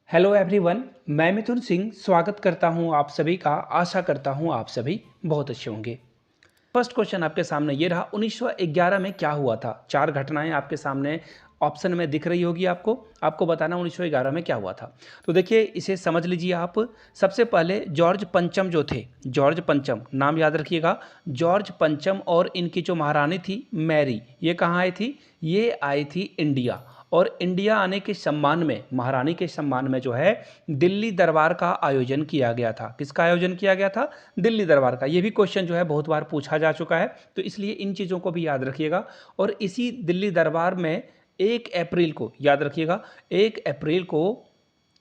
Hello everyone. मैं मिथुन सिंह स्वागत करता हूं आप सभी का। आशा करता हूं आप सभी बहुत अच्छे होंगे। फर्स्ट क्वेश्चन आपके सामने ये रहा, 1911 में क्या हुआ था। चार घटनाएं आपके सामने ऑप्शन में दिख रही होगी। आपको बताना 1911 में क्या हुआ था। तो देखिए, इसे समझ लीजिए आप। सबसे पहले जॉर्ज पंचम जो थे, जॉर्ज पंचम नाम याद रखिएगा। जॉर्ज पंचम और इनकी जो महारानी थी मैरी, ये कहाँ आई थी? ये आई थी इंडिया। और इंडिया आने के सम्मान में, महारानी के सम्मान में जो है दिल्ली दरबार का आयोजन किया गया था। किसका आयोजन किया गया था? दिल्ली दरबार का। ये भी क्वेश्चन जो है बहुत बार पूछा जा चुका है, तो इसलिए इन चीज़ों को भी याद रखिएगा। और इसी दिल्ली दरबार में 1 अप्रैल को, याद रखिएगा, 1 अप्रैल को,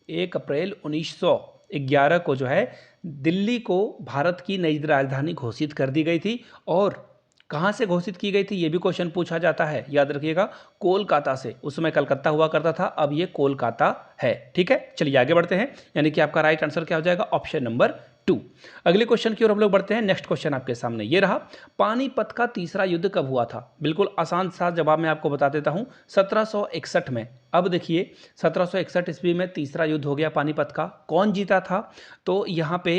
1 अप्रैल 1911 को जो है दिल्ली को भारत की नई राजधानी घोषित कर दी गई थी। और कहाँ से घोषित की गई थी ये भी क्वेश्चन पूछा जाता है, याद रखिएगा, कोलकाता से। उस समय कलकत्ता हुआ करता था, अब ये कोलकाता है। ठीक है, चलिए आगे बढ़ते हैं। यानी कि आपका राइट आंसर क्या हो जाएगा? Option number 2। अगले क्वेश्चन की ओर हम लोग बढ़ते हैं। नेक्स्ट क्वेश्चन आपके सामने ये रहा, पानीपत का तीसरा युद्ध कब हुआ था? बिल्कुल आसान सा जवाब मैं आपको बता देता हूं, 1761 में। अब देखिए, 1761 ईस्वी में तीसरा युद्ध हो गया पानीपत का। कौन जीता था? तो यहाँ पे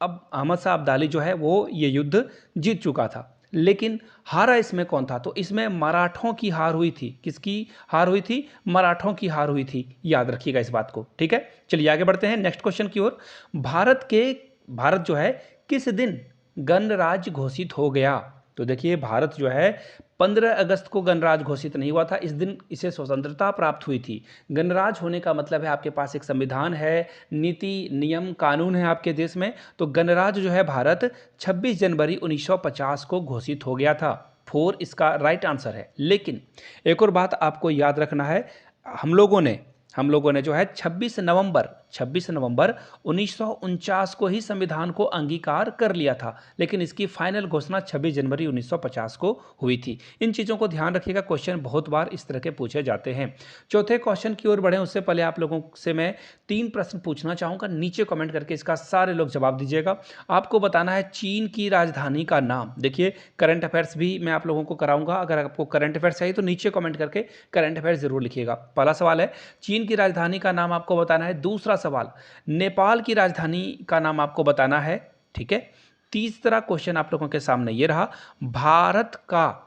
अब अहमद शाह अब्दाली जो है वो ये युद्ध जीत चुका था, लेकिन हारा इसमें कौन था? तो इसमें मराठों की हार हुई थी। किसकी हार हुई थी? मराठों की हार हुई थी। याद रखिएगा इस बात को। ठीक है, चलिए आगे बढ़ते हैं नेक्स्ट क्वेश्चन की ओर। भारत जो है किस दिन गणराज्य घोषित हो गया? तो देखिए, भारत जो है 15 अगस्त को गणराज्य घोषित नहीं हुआ था। इस दिन इसे स्वतंत्रता प्राप्त हुई थी। गणराज्य होने का मतलब है आपके पास एक संविधान है, नीति नियम कानून है आपके देश में। तो गणराज्य जो है भारत 26 जनवरी 1950 को घोषित हो गया था। 4 इसका राइट आंसर है। लेकिन एक और बात आपको याद रखना है, हम लोगों ने जो है 26 नवंबर 1949 को ही संविधान को अंगीकार कर लिया था, लेकिन इसकी फाइनल घोषणा 26 जनवरी 1950 को हुई थी। इन चीज़ों को ध्यान रखिएगा, क्वेश्चन बहुत बार इस तरह के पूछे जाते हैं। चौथे क्वेश्चन की ओर बढ़ें उससे पहले आप लोगों से मैं 3 प्रश्न पूछना चाहूँगा। नीचे कमेंट करके इसका सारे लोग जवाब दीजिएगा। आपको बताना है चीन की राजधानी का नाम। देखिए, करंट अफेयर्स भी मैं आप लोगों को कराऊंगा। अगर आपको करंट अफेयर्स चाहिए तो नीचे कमेंट करके करंट अफेयर्स जरूर लिखिएगा। पहला सवाल है चीन की राजधानी का नाम आपको बताना है। दूसरा सवाल, नेपाल की राजधानी का नाम आपको बताना है। ठीक है। तीसरा क्वेश्चन आप लोगों के सामने ये रहा, भारत का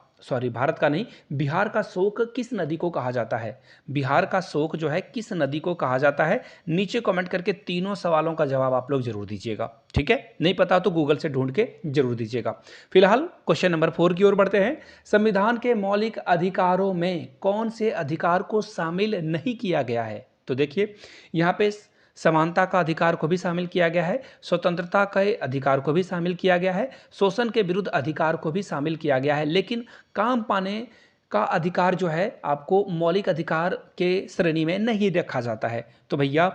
नहीं, बिहार का शोक किस नदी को कहा जाता है? बिहार का शोक जो है किस नदी को कहा जाता है? नीचे कमेंट करके तीनों सवालों का जवाब आप लोग जरूर दीजिएगा। ठीक है, नहीं पता तो गूगल से ढूंढ के जरूर दीजिएगा। फिलहाल क्वेश्चन नंबर 4 की ओर बढ़ते हैं। संविधान के मौलिक अधिकारों में कौन से अधिकार को शामिल नहीं किया गया है? तो देखिए, यहाँ पे समानता का अधिकार को भी शामिल किया गया है, स्वतंत्रता के अधिकार को भी शामिल किया गया है, शोषण के विरुद्ध अधिकार को भी शामिल किया गया है, लेकिन काम पाने का अधिकार जो है आपको मौलिक अधिकार के श्रेणी में नहीं रखा जाता है। तो भैया,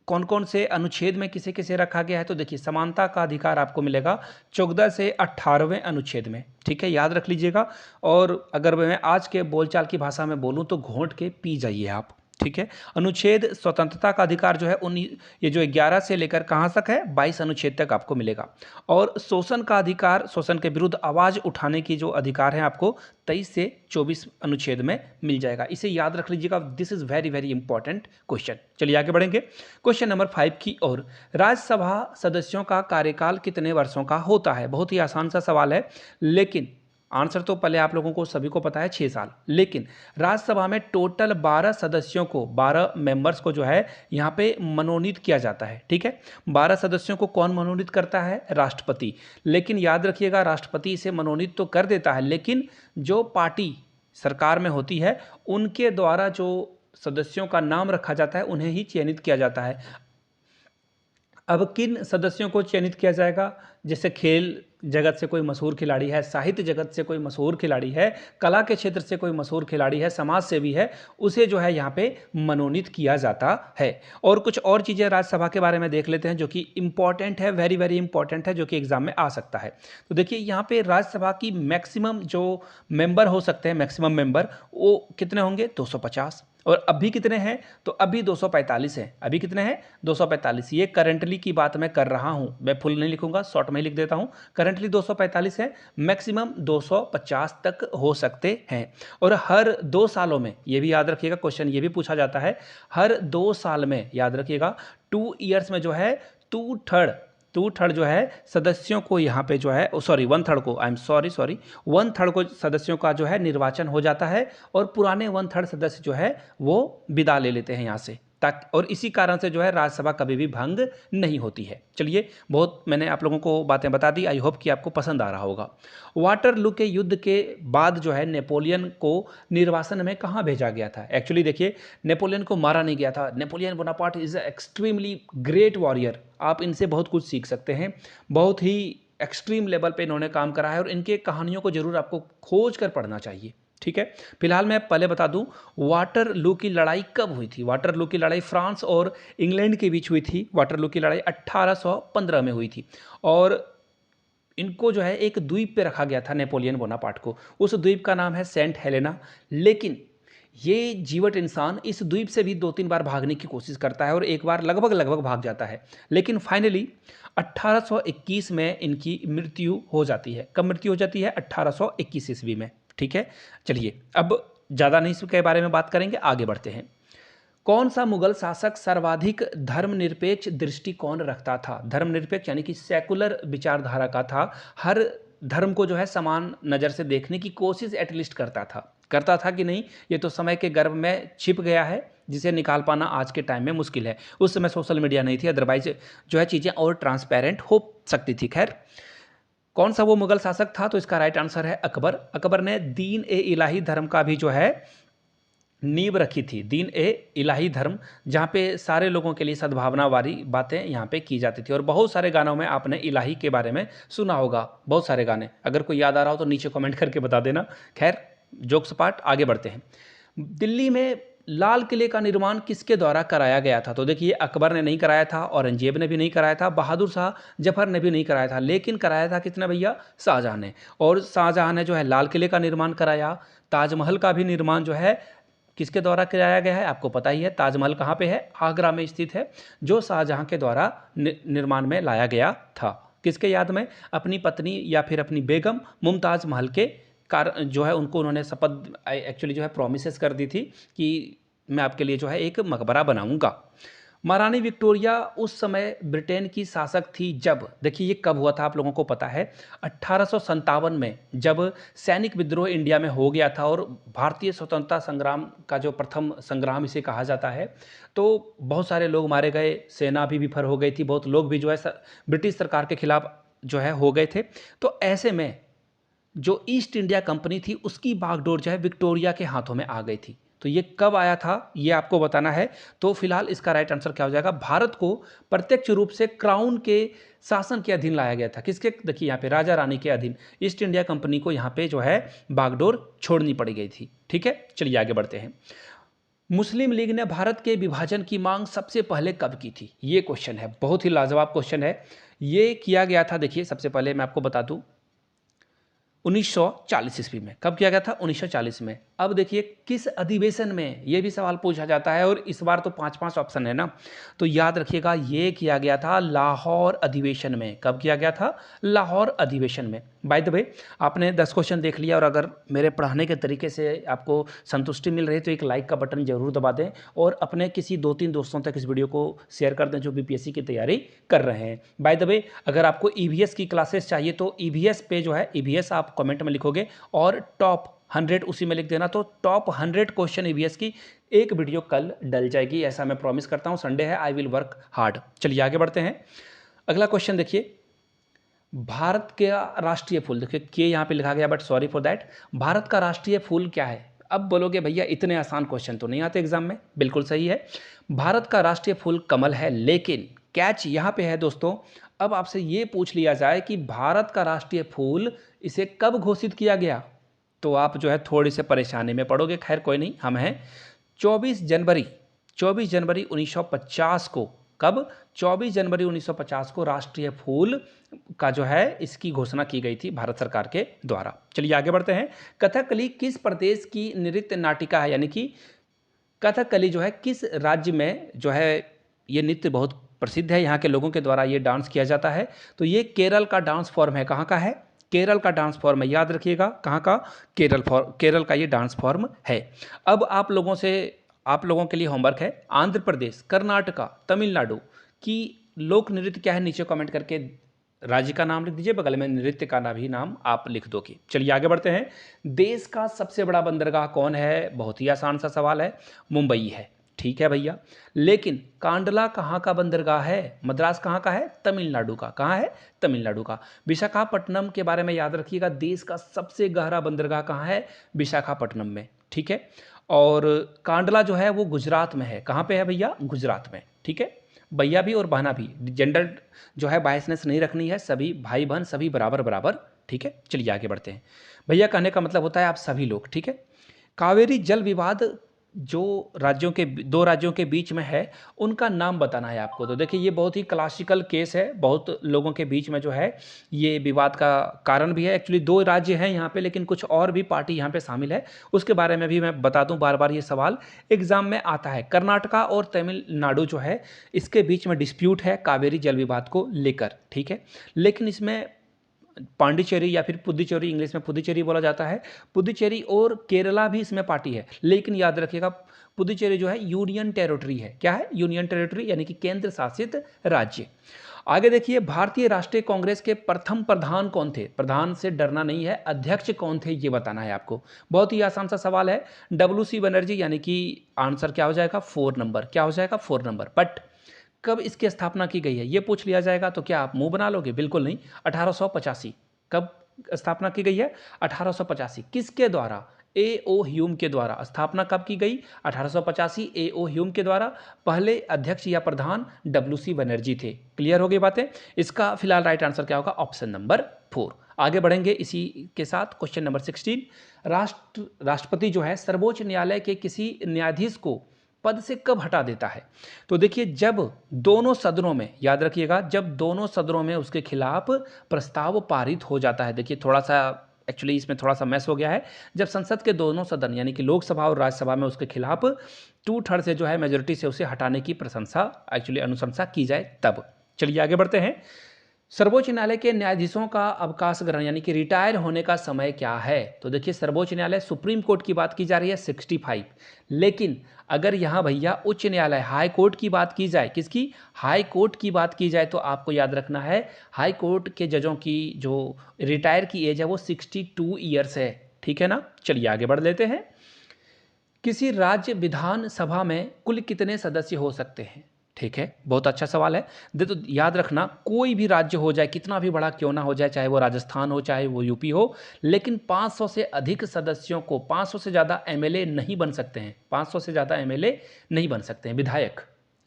कौन कौन से अनुच्छेद में किसे किसे रखा गया है? तो देखिए, समानता का अधिकार आपको मिलेगा 14 से 18वें अनुच्छेद में। ठीक है, याद रख लीजिएगा। और अगर मैं आज के बोलचाल की भाषा में बोलूं तो घोंट के पी जाइए आप। ठीक है, अनुच्छेद स्वतंत्रता का अधिकार जो है ये जो 11 से लेकर कहाँ तक है, 22 अनुच्छेद तक आपको मिलेगा। और शोषण का अधिकार, शोषण के विरुद्ध आवाज उठाने की जो अधिकार है आपको 23 से 24 अनुच्छेद में मिल जाएगा। इसे याद रख लीजिएगा, this is very very important question. चलिए आगे बढ़ेंगे क्वेश्चन नंबर 5 की ओर। राज्यसभा सदस्यों का कार्यकाल कितने वर्षों का होता है? बहुत ही आसान सा सवाल है, लेकिन आंसर तो पहले आप लोगों को सभी को पता है, 6 साल। लेकिन राज्यसभा में टोटल 12 सदस्यों को, 12 मेंबर्स को जो है यहाँ पे मनोनीत किया जाता है। ठीक है, 12 सदस्यों को कौन मनोनीत करता है? राष्ट्रपति। लेकिन याद रखिएगा, राष्ट्रपति इसे मनोनीत तो कर देता है, लेकिन जो पार्टी सरकार में होती है उनके द्वारा जो सदस्यों का नाम रखा जाता है उन्हें ही चयनित किया जाता है। अब किन सदस्यों को चयनित किया जाएगा? जैसे खेल जगत से कोई मशहूर खिलाड़ी है, साहित्य जगत से कोई मशहूर खिलाड़ी है, कला के क्षेत्र से कोई मशहूर खिलाड़ी है, समाज सेवी है, उसे जो है यहाँ पे मनोनीत किया जाता है। और कुछ और चीज़ें राज्यसभा के बारे में देख लेते हैं जो कि इंपॉर्टेंट है, वेरी वेरी इंपॉर्टेंट है, जो कि एग्जाम में आ सकता है। तो देखिए, यहाँ पे राज्यसभा की मैक्सिमम जो मेंबर हो सकते हैं, मैक्सिमम मेंबर वो कितने होंगे? 250। और अभी कितने हैं, तो अभी 245 हैं। अभी कितने हैं, 245। ये करंटली की बात मैं कर रहा हूँ, मैं फुल नहीं लिखूंगा, शॉर्ट में ही लिख देता हूँ। करंटली 245 है, मैक्सिमम 250 तक हो सकते हैं। और हर 2 सालों में, ये भी याद रखिएगा, क्वेश्चन ये भी पूछा जाता है, हर 2 साल में, याद रखिएगा 2 ईयर्स में जो है 2/3 जो है सदस्यों को यहाँ पे जो है, सॉरी 1/3 को, आई एम सॉरी 1/3 को सदस्यों का जो है निर्वाचन हो जाता है और पुराने 1/3 सदस्य जो है वो विदा ले लेते हैं यहाँ से, ताकि, और इसी कारण से जो है राज्यसभा कभी भी भंग नहीं होती है। चलिए, बहुत मैंने आप लोगों को बातें बता दी, आई होप कि आपको पसंद आ रहा होगा। वाटरलू के युद्ध के बाद जो है नेपोलियन को निर्वासन में कहाँ भेजा गया था? एक्चुअली देखिए, नेपोलियन को मारा नहीं गया था। Napoleon Bonaparte is extremely great warrior, आप इनसे बहुत कुछ सीख सकते हैं। बहुत ही एक्सट्रीम लेवल पे इन्होंने काम करा है और इनके कहानियों को जरूर आपको खोज कर पढ़ना चाहिए। ठीक है, फिलहाल मैं पहले बता दूं, वाटरलू की लड़ाई कब हुई थी? वाटरलू की लड़ाई फ्रांस और इंग्लैंड के बीच हुई थी। वाटरलू की लड़ाई 1815 में हुई थी और इनको जो है एक द्वीप पे रखा गया था, नेपोलियन बोनापार्ट को। उस द्वीप का नाम है सेंट हेलेना। लेकिन ये जीवट इंसान इस द्वीप से भी 2-3 बार भागने की कोशिश करता है और एक बार लगभग भाग जाता है, लेकिन फाइनली 1821 में इनकी मृत्यु हो जाती है। कब मृत्यु हो जाती है? 1821 ईस्वी में। ठीक है, चलिए अब ज़्यादा नहीं इसके बारे में बात करेंगे, आगे बढ़ते हैं। कौन सा मुगल शासक सर्वाधिक धर्मनिरपेक्ष दृष्टिकोण रखता था? धर्मनिरपेक्ष यानी कि सेकुलर विचारधारा का था, हर धर्म को जो है समान नज़र से देखने की कोशिश एटलीस्ट करता था कि नहीं, ये तो समय के गर्भ में छिप गया है, जिसे निकाल पाना आज के टाइम में मुश्किल है। उस समय सोशल मीडिया नहीं थी, अदरवाइज जो है चीज़ें और ट्रांसपेरेंट हो सकती थी। खैर, कौन सा वो मुगल शासक था? तो इसका राइट आंसर है अकबर। अकबर ने दीन ए इलाही धर्म का भी जो है नींव रखी थी। दीन ए इलाही धर्म, जहाँ पे सारे लोगों के लिए सद्भावना वाली बातें यहाँ पे की जाती थी। और बहुत सारे गानों में आपने इलाही के बारे में सुना होगा, बहुत सारे गाने। अगर कोई याद आ रहा हो तो नीचे कमेंट करके बता देना। खैर, जोक्स पार्ट, आगे बढ़ते हैं। दिल्ली में लाल किले का निर्माण किसके द्वारा कराया गया था? तो देखिए, अकबर ने नहीं कराया था, औरंगजेब ने भी नहीं कराया था, बहादुर शाह जफर ने भी नहीं कराया था, लेकिन कराया था किसने भैया? शाहजहां ने। और शाहजहां ने जो है लाल किले का निर्माण कराया। ताजमहल का भी निर्माण जो है किसके द्वारा कराया गया है? आपको पता ही है, ताजमहल कहाँ पे है? आगरा में स्थित है, जो शाहजहां के द्वारा निर्माण में लाया गया था। किसके याद में? अपनी पत्नी या फिर अपनी बेगम मुमताज़ महल के जो है उनको उन्होंने शपथ, एक्चुअली जो है प्रोमिसेस कर दी थी कि मैं आपके लिए जो है एक मकबरा बनाऊंगा। महारानी विक्टोरिया उस समय ब्रिटेन की शासक थी जब, देखिए ये कब हुआ था आप लोगों को पता है? 1857 में, जब सैनिक विद्रोह इंडिया में हो गया था और भारतीय स्वतंत्रता संग्राम का जो प्रथम संग्राम इसे कहा जाता है, तो बहुत सारे लोग मारे गए, सेना भी विफल हो गई थी, बहुत लोग भी जो है ब्रिटिश सरकार के खिलाफ जो है हो गए थे। तो ऐसे में जो ईस्ट इंडिया कंपनी थी उसकी बागडोर जो है विक्टोरिया के हाथों में आ गई थी। तो ये कब आया था, ये आपको बताना है। तो फिलहाल इसका राइट आंसर क्या हो जाएगा? भारत को प्रत्यक्ष रूप से क्राउन के शासन के अधीन लाया गया था। किसके? देखिए यहाँ पे राजा रानी के अधीन। ईस्ट इंडिया कंपनी को यहाँ पे जो है बागडोर छोड़नी पड़ गई थी। ठीक है, चलिए आगे बढ़ते हैं। मुस्लिम लीग ने भारत के विभाजन की मांग सबसे पहले कब की थी? ये क्वेश्चन है, बहुत ही लाजवाब क्वेश्चन है। ये किया गया था, देखिए सबसे पहले मैं आपको बता दूं, 1940 ईस्वी में। कब किया गया था? 1940 में। अब देखिए किस अधिवेशन में, ये भी सवाल पूछा जाता है और इस बार तो 5-5 ऑप्शन है ना, तो याद रखिएगा ये किया गया था लाहौर अधिवेशन में। कब किया गया था? लाहौर अधिवेशन में। बाय द वे, आपने 10 क्वेश्चन देख लिया और अगर मेरे पढ़ाने के तरीके से आपको संतुष्टि मिल रही है तो एक लाइक का बटन जरूर दबा दें और अपने किसी 2-3 दोस्तों तक इस वीडियो को शेयर कर दें जो बीपीएससी की तैयारी कर रहे हैं। बाय द वे, अगर आपको ईवीएस की क्लासेस चाहिए तो ईवीएस पे जो है, ईवीएस आप कमेंट में लिखोगे और टॉप 100 उसी में लिख देना, तो टॉप 100 क्वेश्चन ईवीएस की एक वीडियो कल डल जाएगी, ऐसा मैं प्रॉमिस करता हूं। संडे है, आई विल वर्क हार्ड। चलिए आगे बढ़ते हैं। अगला क्वेश्चन देखिए, भारत का राष्ट्रीय फूल, देखिए के यहाँ पे लिखा गया but sorry for that. Bharat का राष्ट्रीय फूल क्या है? अब बोलोगे भैया इतने आसान क्वेश्चन तो नहीं आते एग्जाम में। बिल्कुल सही है, भारत का राष्ट्रीय फूल कमल है, लेकिन कैच यहाँ पे है दोस्तों, अब आपसे ये पूछ लिया जाए कि भारत का राष्ट्रीय फूल इसे कब घोषित किया गया, तो आप जो है थोड़ी से परेशानी में पड़ोगे। खैर कोई नहीं, हम हैं 24 जनवरी 1950 को। कब? 24 जनवरी 1950 को राष्ट्रीय फूल का जो है इसकी घोषणा की गई थी भारत सरकार के द्वारा। चलिए आगे बढ़ते हैं। कथकली किस प्रदेश की नृत्य नाटिका है? यानी कि कथकली जो है किस राज्य में जो है ये नृत्य बहुत प्रसिद्ध है, यहाँ के लोगों के द्वारा ये डांस किया जाता है? तो ये केरल का डांस फॉर्म है। कहाँ का है? केरल का डांस फॉर्म है, याद रखिएगा। कहाँ का? केरल का ये डांस फॉर्म है। अब आप लोगों के लिए होमवर्क है, आंध्र प्रदेश, कर्नाटका, तमिलनाडु की लोक नृत्य क्या है? नीचे कमेंट करके राज्य का नाम लिख दीजिए, बगल में नृत्य का भी नाम आप लिख दोगे। चलिए आगे बढ़ते हैं। देश का सबसे बड़ा बंदरगाह कौन है? बहुत ही आसान सा सवाल है, मुंबई है। ठीक है भैया, लेकिन कांडला कहाँ का बंदरगाह है? मद्रास कहाँ का है? तमिलनाडु का। कहाँ है? तमिलनाडु का। विशाखापट्टनम के बारे में याद रखिएगा, देश का सबसे गहरा बंदरगाह कहाँ है? विशाखापट्टनम में। ठीक है, और कांडला जो है वो गुजरात में है। कहाँ पे है भैया? गुजरात में। ठीक है, भैया भी और बहना भी, जेंडर जो है बायसनेस नहीं रखनी है, सभी भाई बहन सभी बराबर बराबर। ठीक है, चलिए आगे बढ़ते हैं। भैया कहने का मतलब होता है आप सभी लोग। ठीक है, कावेरी जल विवाद जो दो राज्यों के बीच में है, उनका नाम बताना है आपको। तो देखिए ये बहुत ही क्लासिकल केस है, बहुत लोगों के बीच में जो है ये विवाद का कारण भी है। एक्चुअली दो राज्य हैं यहाँ पे, लेकिन कुछ और भी पार्टी यहाँ पे शामिल है, उसके बारे में भी मैं बता दूं। बार बार ये सवाल एग्जाम में आता है। कर्नाटका और तमिलनाडु जो है इसके बीच में डिस्प्यूट है कावेरी जल विवाद को लेकर। ठीक है, लेकिन इसमें पांडिचेरी या फिर पुदुचेरी, इंग्लिश में पुदुचेरी बोला जाता है, पुदुचेरी और केरला भी इसमें पार्टी है। लेकिन याद रखिएगा पुदुचेरी जो है यूनियन टेरिटरी है। क्या है? यूनियन टेरिटरी, यानी कि केंद्र शासित राज्य। आगे देखिए, भारतीय राष्ट्रीय कांग्रेस के प्रथम प्रधान कौन थे? प्रधान से डरना नहीं है, अध्यक्ष कौन थे ये बताना है आपको। बहुत ही आसान सा सवाल है। WC बनर्जी, यानी कि आंसर क्या हो जाएगा? 4 नंबर। क्या हो जाएगा? 4 नंबर। बट कब इसकी स्थापना की गई है ये पूछ लिया जाएगा तो क्या आप मुंह बना लोगे? बिल्कुल नहीं। 1885। कब स्थापना की गई है? 1885। किसके द्वारा? A.O. ह्यूम के द्वारा। स्थापना कब की गई? 1885, A.O. ह्यूम के द्वारा। पहले अध्यक्ष या प्रधान WC बनर्जी थे। क्लियर हो गई बातें? इसका फिलहाल राइट आंसर क्या होगा? Option number 4। आगे बढ़ेंगे इसी के साथ। क्वेश्चन नंबर 16, राष्ट्रपति जो है सर्वोच्च न्यायालय के किसी न्यायाधीश को पद से कब हटा देता है? तो देखिए जब दोनों सदनों में, याद रखिएगा, जब दोनों सदनों में उसके खिलाफ प्रस्ताव पारित हो जाता है। देखिए थोड़ा सा एक्चुअली इसमें थोड़ा सा मैस हो गया है। जब संसद के दोनों सदन यानी कि लोकसभा और राज्यसभा में उसके खिलाफ 2/3 से जो है मेजोरिटी से उसे हटाने की अनुशंसा की जाए तब। चलिए आगे बढ़ते हैं। सर्वोच्च न्यायालय के न्यायाधीशों का अवकाश ग्रहण यानी कि रिटायर होने का समय क्या है? तो देखिए सर्वोच्च न्यायालय, सुप्रीम कोर्ट की बात की जा रही है 65। लेकिन अगर यहाँ भैया उच्च न्यायालय हाई कोर्ट की बात की जाए, किसकी? हाई कोर्ट की बात की जाए, तो आपको याद रखना है हाई कोर्ट के जजों की जो रिटायर की एज है वो 62 ईयर्स है। ठीक है ना? चलिए आगे बढ़ लेते हैं। किसी राज्य विधानसभा में कुल कितने सदस्य हो सकते हैं? ठीक है, बहुत अच्छा सवाल है। तो याद रखना, कोई भी राज्य हो जाए, कितना भी बड़ा क्यों ना हो जाए, चाहे वो राजस्थान हो चाहे वो यूपी हो, लेकिन 500 से अधिक सदस्यों को, 500 से ज़्यादा एमएलए नहीं बन सकते हैं। 500 से ज़्यादा एमएलए नहीं बन सकते हैं, विधायक।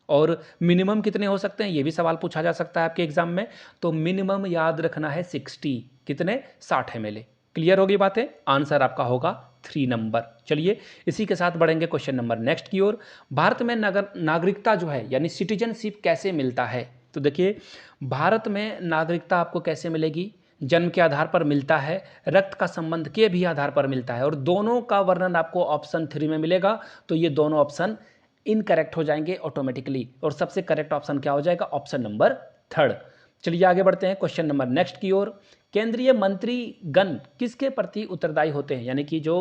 और मिनिमम कितने हो सकते हैं ये भी सवाल पूछा जा सकता है आपके एग्जाम में। तो मिनिमम याद रखना है 60। कितने? 60 एमएलए। क्लियर होगी बातें? आंसर आपका होगा 3 नंबर। चलिए इसी के साथ बढ़ेंगे क्वेश्चन नंबर नेक्स्ट की ओर। भारत में नागरिकता जो है यानी सिटीजनशिप कैसे मिलता है? तो देखिए भारत में नागरिकता आपको कैसे मिलेगी? जन्म के आधार पर मिलता है, रक्त का संबंध के भी आधार पर मिलता है, और दोनों का वर्णन आपको ऑप्शन 3 में मिलेगा। तो ये दोनों ऑप्शन इनकरेक्ट हो जाएंगे ऑटोमेटिकली, और सबसे करेक्ट ऑप्शन क्या हो जाएगा? Option number 3। चलिए आगे बढ़ते हैं क्वेश्चन नंबर नेक्स्ट की ओर। केंद्रीय मंत्रीगण किसके प्रति उत्तरदायी होते हैं? यानी कि जो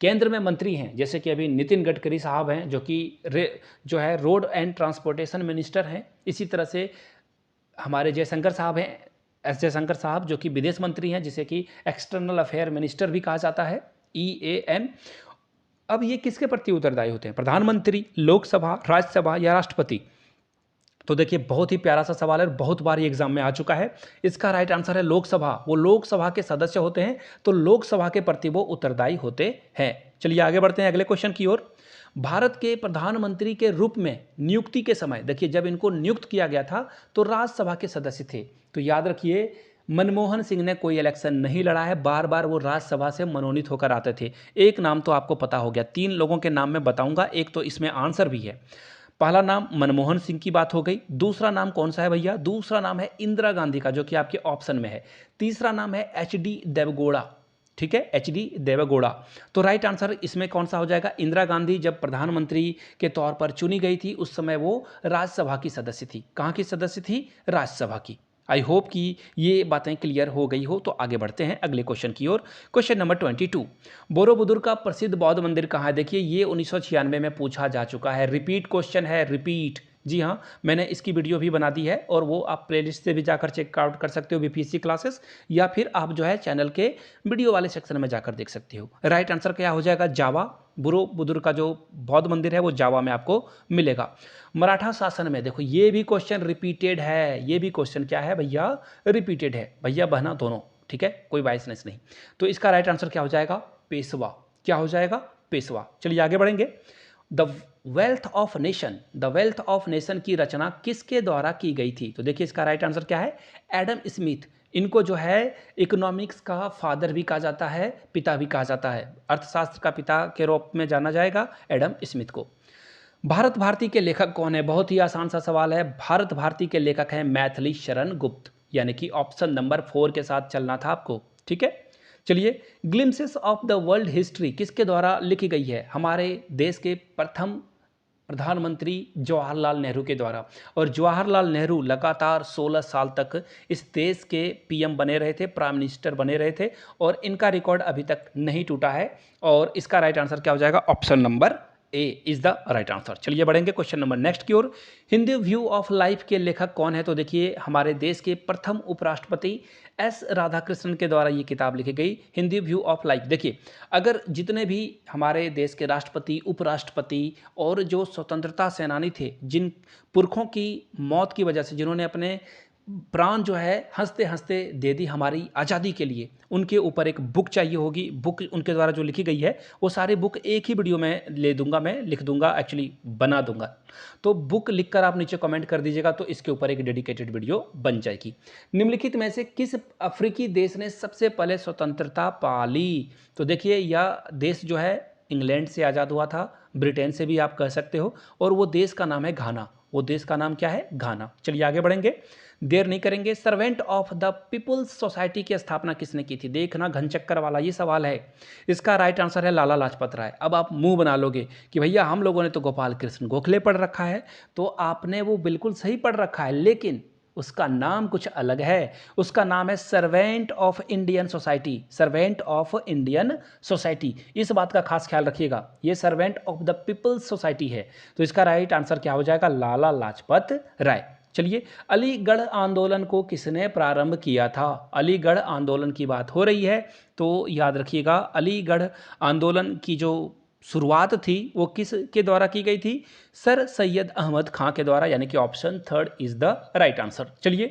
केंद्र में मंत्री हैं, जैसे कि अभी नितिन गडकरी साहब हैं जो कि जो है रोड एंड ट्रांसपोर्टेशन मिनिस्टर हैं। इसी तरह से हमारे जयशंकर साहब हैं, जयशंकर साहब जो कि विदेश मंत्री हैं, जिसे कि एक्सटर्नल अफेयर मिनिस्टर भी कहा जाता है, EAM। अब ये किसके प्रति उत्तरदायी होते हैं? प्रधानमंत्री, लोकसभा, राज्यसभा या राष्ट्रपति? तो देखिए बहुत ही प्यारा सा सवाल है, बहुत बार ये एग्जाम में आ चुका है। इसका राइट आंसर है लोकसभा। वो लोकसभा के सदस्य होते हैं, तो लोकसभा के प्रति वो उत्तरदायी होते हैं। चलिए आगे बढ़ते हैं अगले क्वेश्चन की ओर। भारत के प्रधानमंत्री के रूप में नियुक्ति के समय, देखिए जब इनको नियुक्त किया गया था तो राज्यसभा के सदस्य थे। तो याद रखिए मनमोहन सिंह ने कोई इलेक्शन नहीं लड़ा है, बार बार वो राज्यसभा से मनोनीत होकर आते थे। एक नाम तो आपको पता हो गया, 3 लोगों के नाम मैं बताऊंगा, एक तो इसमें आंसर भी है। पहला नाम मनमोहन सिंह की बात हो गई। दूसरा नाम कौन सा है भैया? दूसरा नाम है इंदिरा गांधी का, जो कि आपके ऑप्शन में है। तीसरा नाम है HD देवगौड़ा। ठीक है, HD देवेगौड़ा। तो राइट आंसर इसमें कौन सा हो जाएगा? इंदिरा गांधी जब प्रधानमंत्री के तौर पर चुनी गई थी उस समय वो राज्यसभा की सदस्य थी। कहाँ की सदस्य थी? राज्यसभा की। आई होप कि ये बातें क्लियर हो गई हो। तो आगे बढ़ते हैं अगले क्वेश्चन की ओर। क्वेश्चन नंबर 22, बोरोबुदुर का प्रसिद्ध बौद्ध मंदिर कहाँ है? देखिए ये 1996 में पूछा जा चुका है, रिपीट क्वेश्चन है, रिपीट। जी हाँ, मैंने इसकी वीडियो भी बना दी है और वो आप प्लेलिस्ट से भी जाकर चेकआउट कर सकते हो, BPSC क्लासेस, या फिर आप जो है चैनल के वीडियो वाले सेक्शन में जाकर देख सकते हो। राइट आंसर क्या हो जाएगा? जावा। बोरोबुदुर का जो बौद्ध मंदिर है वो जावा में आपको मिलेगा। मराठा शासन में देखो ये भी क्वेश्चन रिपीटेड है, ये भी क्वेश्चन क्या है भैया? रिपीटेड है, भैया बहना दोनों, ठीक है, कोई बायसनेस नहीं। तो इसका राइट आंसर क्या हो जाएगा? पेशवा। क्या हो जाएगा? पेशवा। चलिए आगे बढ़ेंगे। The wealth of nation, the wealth of nation की रचना किसके द्वारा की गई थी? तो देखिए इसका राइट आंसर क्या है? Adam Smith. इनको जो है इकोनॉमिक्स का फादर भी कहा जाता है, पिता भी कहा जाता है, अर्थशास्त्र का पिता के रूप में जाना जाएगा एडम स्मिथ को। भारत भारती के लेखक कौन है? बहुत ही आसान सा सवाल है। भारत भारती के लेखक हैं मैथिली शरण गुप्त, यानी कि ऑप्शन नंबर 4 के साथ चलना था आपको, ठीक है। चलिए, glimpses of the world history किसके द्वारा लिखी गई है? हमारे देश के प्रथम प्रधानमंत्री जवाहरलाल नेहरू के द्वारा। और जवाहरलाल नेहरू लगातार 16 साल तक इस देश के PM बने रहे थे, प्राइम मिनिस्टर बने रहे थे, और इनका रिकॉर्ड अभी तक नहीं टूटा है। और इसका राइट आंसर क्या हो जाएगा? Option number A is the right answer. चलिए बढ़ेंगे क्वेश्चन नंबर नेक्स्ट की ओर। हिंदी व्यू ऑफ लाइफ के लेखक कौन है? तो देखिए हमारे देश के प्रथम उपराष्ट्रपति S राधाकृष्णन के द्वारा ये किताब लिखी गई, हिंदी व्यू ऑफ लाइफ। देखिए अगर जितने भी हमारे देश के राष्ट्रपति, उपराष्ट्रपति और जो स्वतंत्रता सेनानी थे, जिन पुरखों की मौत की वजह से, जिन्होंने अपने प्राण जो है हंसते हंसते दे दी हमारी आज़ादी के लिए, उनके ऊपर एक बुक चाहिए होगी। बुक उनके द्वारा जो लिखी गई है वो सारी बुक एक ही वीडियो में ले दूंगा, मैं लिख दूंगा, एक्चुअली बना दूंगा। तो बुक लिखकर आप नीचे कमेंट कर दीजिएगा, तो इसके ऊपर एक डेडिकेटेड वीडियो बन जाएगी। निम्नलिखित में से किस अफ्रीकी देश ने सबसे पहले स्वतंत्रता पाली? तो देखिए यह देश जो है इंग्लैंड से आज़ाद हुआ था, ब्रिटेन से भी आप कह सकते हो, और वो देश का नाम है घाना। वो देश का नाम क्या है? घाना। चलिए आगे बढ़ेंगे, देर नहीं करेंगे। Servant of the people's society की स्थापना किसने की थी? देखना घन चक्कर वाला ये सवाल है। इसका राइट आंसर है लाला लाजपत राय। अब आप मुंह बना लोगे कि भैया हम लोगों ने तो गोपाल कृष्ण गोखले पढ़ रखा है, तो आपने वो बिल्कुल सही पढ़ रखा है, लेकिन उसका नाम कुछ अलग है। उसका नाम है servant of Indian society, servant of Indian society. इस बात का खास ख्याल रखिएगा, ये servant of the people's society है। तो इसका राइट आंसर क्या हो जाएगा? लाला लाजपत राय। चलिए, अलीगढ़ आंदोलन को किसने प्रारंभ किया था? अलीगढ़ आंदोलन की बात हो रही है तो याद रखिएगा, अलीगढ़ आंदोलन की जो शुरुआत थी वो किस के द्वारा की गई थी? सर सैयद अहमद खां के द्वारा, यानी कि option 3 is the right answer. चलिए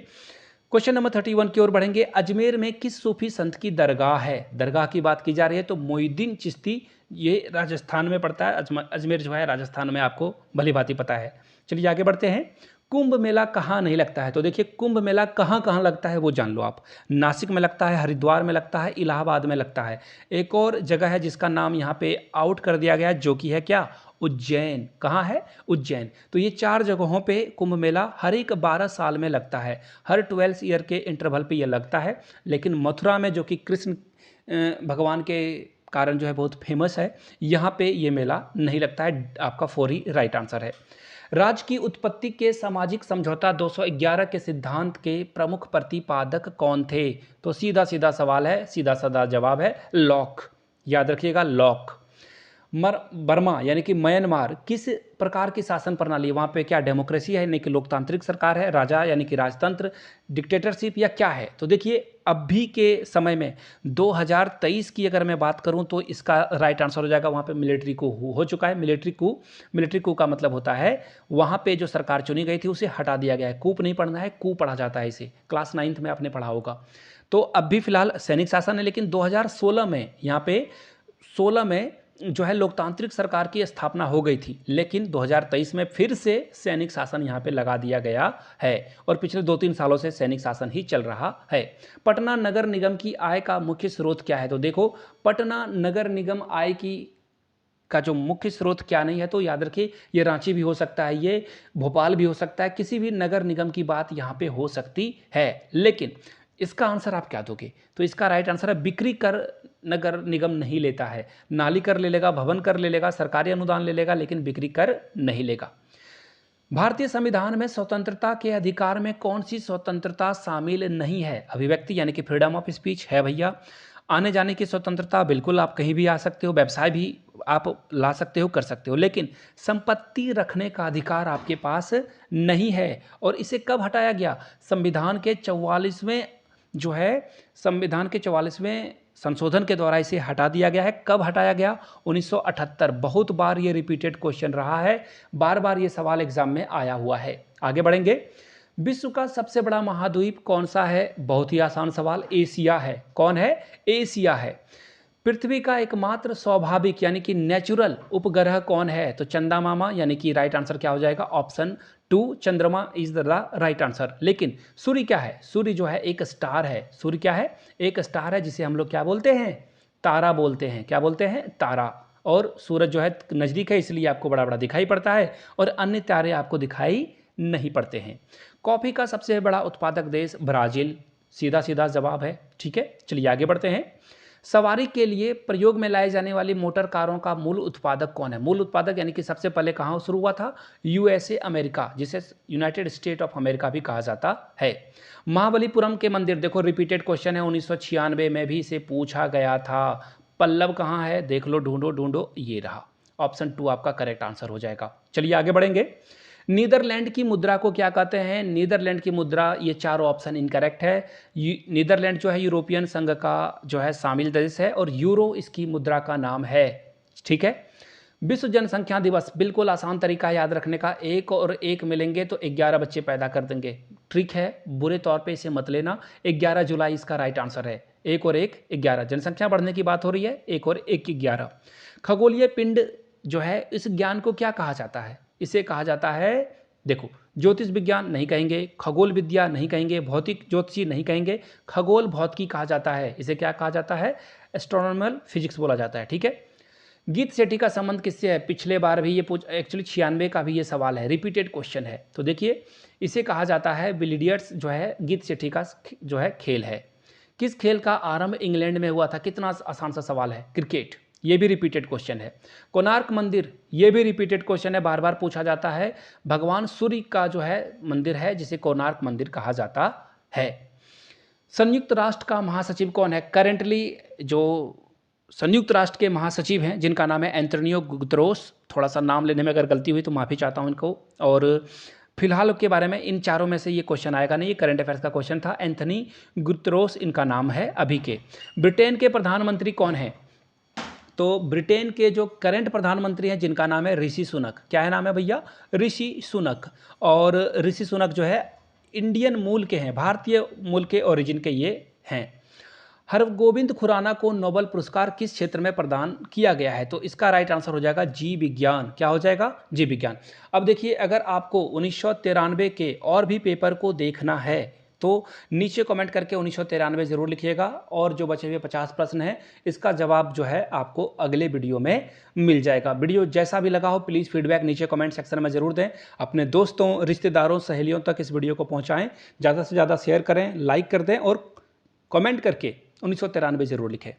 क्वेश्चन नंबर 31 की ओर बढ़ेंगे। अजमेर में किस सूफी संत की दरगाह है? दरगाह की बात की जा रही है तो मोइनुद्दीन चिश्ती, ये राजस्थान में पड़ता है। अजमेर जो है राजस्थान में, आपको भली भांति पता है। चलिए आगे बढ़ते हैं। कुंभ मेला कहाँ नहीं लगता है? तो देखिए कुंभ मेला कहाँ कहाँ लगता है वो जान लो आप। नासिक में लगता है, हरिद्वार में लगता है, इलाहाबाद में लगता है। एक और जगह है जिसका नाम यहाँ पे आउट कर दिया गया है, जो कि है क्या? उज्जैन। कहाँ है? उज्जैन। तो ये 4 जगहों पे कुंभ मेला हर एक 12 साल में लगता है, हर 12 ईयर के इंटरवल पे ये लगता है। लेकिन मथुरा में, जो कि कृष्ण भगवान के कारण जो है बहुत फेमस है, यहाँ पे ये मेला नहीं लगता है। आपका 4 ही राइट आंसर है। राज्य की उत्पत्ति के सामाजिक समझौता 211 के सिद्धांत के प्रमुख प्रतिपादक कौन थे? तो सीधा सीधा सवाल है, सीधा साधा जवाब है लॉक। याद रखिएगा लॉक। बर्मा यानी कि म्यांमार किस प्रकार की शासन प्रणाली है? वहाँ पे क्या डेमोक्रेसी है, यानी कि लोकतांत्रिक सरकार है, राजा यानी कि राजतंत्र, डिक्टेटरशिप, या क्या है? तो देखिए अभी के समय में 2023 की अगर मैं बात करूं तो इसका राइट आंसर हो जाएगा, वहाँ पे मिलिट्री कू हो चुका है। मिलिट्री कू का मतलब होता है वहाँ पे जो सरकार चुनी गई थी उसे हटा दिया गया है। कूप नहीं पढ़ना है, कू पढ़ा जाता है इसे, क्लास 9th में आपने पढ़ा होगा। तो अब भी फिलहाल सैनिक शासन है, लेकिन 2016 में यहाँ पे 16 में जो है लोकतांत्रिक सरकार की स्थापना हो गई थी, लेकिन 2023 में फिर से सैनिक शासन यहाँ पे लगा दिया गया है, और पिछले 2-3 सालों से सैनिक शासन ही चल रहा है। पटना नगर निगम की आय का मुख्य स्रोत क्या है? तो देखो पटना नगर निगम आय का जो मुख्य स्रोत क्या नहीं है, तो याद रखिए ये रांची भी हो सकता है, ये भोपाल भी हो सकता है, किसी भी नगर निगम की बात यहाँ पे हो सकती है। लेकिन इसका आंसर आप क्या दोगे? तो इसका राइट आंसर है बिक्री कर नगर निगम नहीं लेता है। नाली कर ले लेगा, भवन कर ले लेगा, सरकारी अनुदान ले लेगा, लेकिन बिक्री कर नहीं लेगा। भारतीय संविधान में स्वतंत्रता के अधिकार में कौन सी स्वतंत्रता शामिल नहीं है? अभिव्यक्ति यानी कि फ्रीडम ऑफ स्पीच है भैया। आने जाने की स्वतंत्रता, बिल्कुल आप कहीं भी आ सकते हो, व्यवसाय भी आप ला सकते हो, कर सकते हो, लेकिन संपत्ति रखने का अधिकार आपके पास नहीं है। और इसे कब हटाया गया? संविधान के 44वें जो है संविधान के 44वें संशोधन के द्वारा इसे हटा दिया गया है। कब हटाया गया? 1978। बहुत बार ये रिपीटेड क्वेश्चन रहा है, बार बार ये सवाल एग्जाम में आया हुआ है। आगे बढ़ेंगे। विश्व का सबसे बड़ा महाद्वीप कौन सा है? बहुत ही आसान सवाल, एशिया है। कौन है? एशिया है। पृथ्वी का एकमात्र स्वाभाविक यानी कि नेचुरल उपग्रह कौन है? तो चंदा मामा, यानी कि राइट आंसर क्या हो जाएगा? ऑप्शन 2 चंद्रमा इज द राइट आंसर। लेकिन सूर्य क्या है? सूर्य जो है एक स्टार है। सूर्य क्या है? एक स्टार है, जिसे हम लोग क्या बोलते हैं? तारा बोलते हैं। क्या बोलते हैं? तारा। और सूरज जो है नज़दीक है, इसलिए आपको बड़ा बड़ा दिखाई पड़ता है, और अन्य तारे आपको दिखाई नहीं पड़ते हैं। कॉफ़ी का सबसे बड़ा उत्पादक देश ब्राज़ील। सीधा सीधा जवाब है। ठीक है, चलिए आगे बढ़ते हैं। सवारी के लिए प्रयोग में लाए जाने वाली मोटर कारों का मूल उत्पादक कौन है? मूल उत्पादक यानी कि सबसे पहले कहाँ शुरू हुआ था? यूएसए, अमेरिका, जिसे यूनाइटेड स्टेट ऑफ अमेरिका भी कहा जाता है। महाबलीपुरम के मंदिर, देखो रिपीटेड क्वेश्चन है, 1996 में भी इसे पूछा गया था। पल्लव कहाँ है? देख लो, ढूंढो ढूंढो, ये रहा। ऑप्शन 2 आपका करेक्ट आंसर हो जाएगा। चलिए आगे बढ़ेंगे। नीदरलैंड की मुद्रा को क्या कहते हैं? नीदरलैंड की मुद्रा, ये चारों ऑप्शन इनकरेक्ट है। नीदरलैंड जो है यूरोपियन संघ का जो है शामिल देश है, और यूरो इसकी मुद्रा का नाम है। ठीक है। विश्व जनसंख्या दिवस, बिल्कुल आसान तरीका याद रखने का, 1 और 1 मिलेंगे तो 11 बच्चे पैदा कर देंगे। ट्रिक है, बुरे तौर पे इसे मत लेना। 11 जुलाई इसका राइट आंसर है। 1 और 1 11, जनसंख्या बढ़ने की बात हो रही है। 1 और 1 11। खगोलीय पिंड जो है, इस ज्ञान को क्या कहा जाता है? इसे कहा जाता है, देखो, ज्योतिष विज्ञान नहीं कहेंगे, खगोल विद्या नहीं कहेंगे, भौतिक ज्योतिषी नहीं कहेंगे, खगोल भौतिकी कहा जाता है। इसे क्या कहा जाता है? एस्ट्रोनॉमिकल फिजिक्स बोला जाता है। ठीक है। गीत सेठी का संबंध किससे है? पिछले बार भी ये एक्चुअली 96 का भी ये सवाल है, रिपीटेड क्वेश्चन है। तो देखिए, इसे कहा जाता है बिलियर्ड्स जो है गीत सेठी का जो है खेल है। किस खेल का आरंभ इंग्लैंड में हुआ था? कितना आसान सा सवाल है, क्रिकेट। ये भी रिपीटेड क्वेश्चन है। कोणार्क मंदिर, ये भी रिपीटेड क्वेश्चन है, बार बार पूछा जाता है। भगवान सूर्य का जो है मंदिर है, जिसे कोणार्क मंदिर कहा जाता है। संयुक्त राष्ट्र का महासचिव कौन है? करेंटली जो संयुक्त राष्ट्र के महासचिव हैं, जिनका नाम है एंटोनियो गुतेरेस। थोड़ा सा नाम लेने में अगर गलती हुई तो माफ़ी चाहता हूं इनको। और फिलहाल के बारे में इन चारों में से ये क्वेश्चन आएगा नहीं, ये करंट अफेयर्स का क्वेश्चन था। एंथनी गुतेरेस इनका नाम है अभी के। ब्रिटेन के प्रधानमंत्री कौन है? तो ब्रिटेन के जो करंट प्रधानमंत्री हैं, जिनका नाम है ऋषि सुनक। क्या है नाम है भैया? ऋषि सुनक। और ऋषि सुनक जो है इंडियन मूल के हैं, भारतीय मूल के ओरिजिन के ये हैं। हरगोविंद खुराना को नोबेल पुरस्कार किस क्षेत्र में प्रदान किया गया है? तो इसका राइट आंसर हो जाएगा जीव विज्ञान। क्या हो जाएगा? जीव विज्ञान। अब देखिए, अगर आपको 1993 के और भी पेपर को देखना है तो नीचे कमेंट करके 1993 जरूर लिखिएगा, और जो बचे हुए 50 प्रश्न हैं, इसका जवाब जो है आपको अगले वीडियो में मिल जाएगा। वीडियो जैसा भी लगा हो, प्लीज़ फीडबैक नीचे कमेंट सेक्शन में ज़रूर दें। अपने दोस्तों, रिश्तेदारों, सहेलियों तक इस वीडियो को पहुंचाएं। ज़्यादा से ज़्यादा शेयर करें, लाइक कर दें, और कमेंट करके 1993 जरूर लिखें।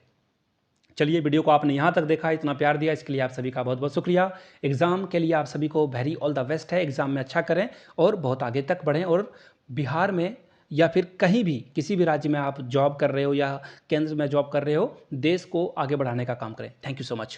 चलिए, वीडियो को आपने यहाँ तक देखा, इतना प्यार दिया, इसके लिए आप सभी का बहुत बहुत शुक्रिया। एग्ज़ाम के लिए आप सभी को वेरी ऑल द बेस्ट है। एग्ज़ाम में अच्छा करें और बहुत आगे तक बढ़ें, और बिहार में या फिर कहीं भी किसी भी राज्य में आप जॉब कर रहे हो या केंद्र में जॉब कर रहे हो, देश को आगे बढ़ाने का काम करें। Thank you so much.